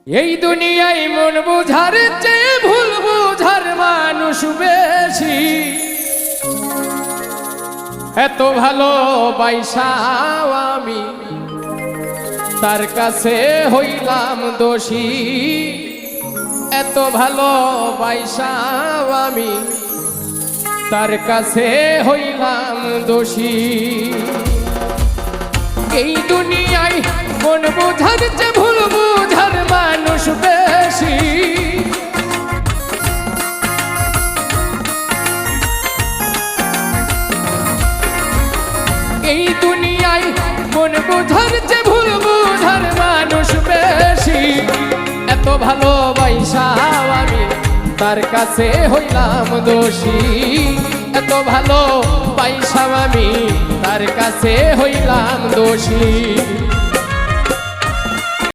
এই দুনিয়ায় মন বুঝার চেয়ে ভুল বুঝার মানুষ বেশি। এত ভালোবাসাও আমি তার কাছে হইলাম দোষী। এত ভালোবাসাও আমি তার কাছে হইলাম দোষী। এই দুনিয়ায় মন বুঝার চেয়ে ভুল বুঝার মানুষ বেশি। এই দুনিয়ায় মন বুঝার চেয়ে ভুল বুঝার মানুষ বেশি। এত ভালোবাসাও আমি তার কাছে হইলাম দোষী। এত ভালোবাসাও আমি তার কাছে হইলাম দোষী।